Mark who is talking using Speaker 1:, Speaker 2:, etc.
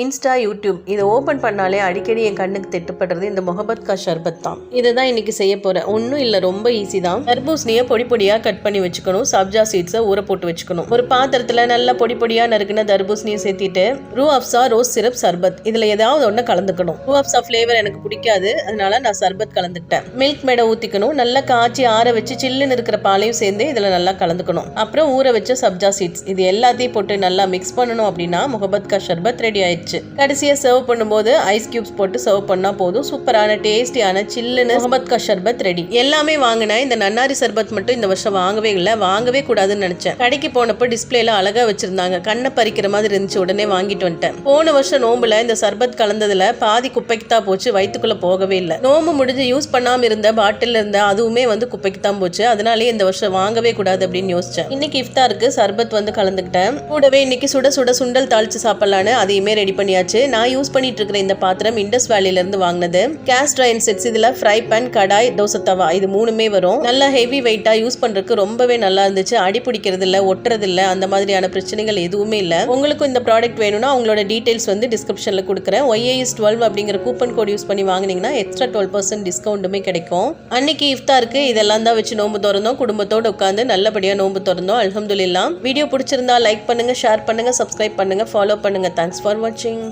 Speaker 1: Insta, YouTube இதை open பண்ணாலே அடிக்கடி என் கண்ணுக்கு தெட்டுப்படுறது இந்த முகபத் கா ஷர்பத் தான். இதை தான் இன்னைக்கு செய்ய போகிறேன். ஒன்றும் இல்லை, ரொம்ப ஈஸி தான். தர்பூசணியை பொடி பொடியாக கட் பண்ணி வச்சுக்கணும். சப்ஜா சீட்ஸை ஊற போட்டு வச்சுக்கணும். ஒரு பாத்திரத்தில் நல்லா பொடி பொடியாக நறுக்குன தர்பூசணியை சேர்த்திட்டு ரூ அப்சா ரோஸ் சிரப் சர்பத் இதில் ஏதாவது ஒன்று கலந்துக்கணும். ரூ அப்சா ஃப்ளேவர் எனக்கு பிடிக்காது, அதனால நான் சர்பத் கலந்துக்கிட்டேன். மில்க் மேடை ஊற்றிக்கணும். நல்லா காய்ச்சி ஆற வச்சு சில்லுன்னு இருக்கிற பாலையும் சேர்ந்து இதில் நல்லா கலந்துக்கணும். அப்புறம் ஊற வச்ச சப்ஜா சீட்ஸ் இது எல்லாத்தையும் போட்டு நல்லா மிக்ஸ் பண்ணணும். அப்படின்னா முகபத் கா ஷர்பத் ரெடி ஆயிடுச்சு. கடைசியா சர்வ் பண்ணும்போது ஐஸ் கியூப்ஸ் போட்டு சர்வ் பண்ணா போதும். சூப்பரான டேஸ்டியான சில்லுன்னு முகபத் கா ஷர்பத் ரெடி. எல்லாமே வாங்கினேன். இந்த நன்னாரி சர்பத் மட்டும் இந்த வருஷம் வாங்கவே கூடாதுன்னு நினைச்சேன். கடைக்கு போனப்போ டிஸ்பிளேல அழகா வச்சிருந்தாங்க. கண்ணை பறிக்கிற மாதிரி இருந்துச்சு. உடனே வாங்கிட்டு வந்துட்டேன். போன வருஷம் நோம்புல இந்த சர்பத் கலந்ததுல பாதி குப்பைக்கு தான் போச்சு, வயிற்றுக்குள்ள போகவே இல்லை. நோம்பு முடிஞ்சு யூஸ் பண்ணாம இருந்த பாட்டில் இருந்த அதுவுமே குப்பைக்கு தான் போச்சு. அதனாலே இந்த வருஷம் வாங்கவே கூடாது அப்படின்னு யோசிச்சேன். இன்னைக்கு இஃப்தாருக்கு சர்பத் கலந்துக்கிட்டேன். கூடவே இன்னைக்கு சுட சுட சுண்டல் தாளிச்சு சாப்பிடலான்னு அதையுமே ரெடி பண்ணியாச்சு. நான் யூஸ் பண்ணிட்டு இருக்கிற இந்த பாத்திரம் இண்டஸ் வேலில இருந்து வாங்கினது. Cast iron sets. இதுல ஃப்ரை பேன், கடாய், தோசை தவா இது மூணுமே வரும். நல்லா ஹெவி வெயிட்டா யூஸ் பண்றதுக்கு ரொம்பவே நல்லா இருந்துச்சு. அடி பிடிக்கிறது இல்ல, ஒட்டுறது இல்ல, அந்த மாதிரியான பிரச்சனைகள் எதுவுமே இல்ல. உங்களுக்கும் இந்த ப்ராடக்ட் வேணும்னா உங்களோட டீடைல்ஸ் டிஸ்கிரிப்ஷன்ல கொடுக்குறேன். YAS12 அப்படிங்கிற கூப்பன் கோட் யூஸ் பண்ணி வாங்கினீங்கன்னா எக்ஸ்ட்ரா 12% டிஸ்கவுண்ட்டுமே கிடைக்கும். அன்னைக்கு இஃப்தாருக்கு இதெல்லாம் தான் வச்சு நோம்பு திறந்தோம். குடும்பத்தோட உட்காந்து நல்லபடியா நோம்பு திறந்தோம். அல்ஹம்துலில்லாஹ். வீடியோ பிடிச்சிருந்தா லைக் பண்ணுங்க, ஷேர் பண்ணுங்க, சப்ஸ்கிரைப் பண்ணுங்க, ஃபாலோ பண்ணுங்க. தேங்க்ஸ் ஃபார் வாட்சிங்.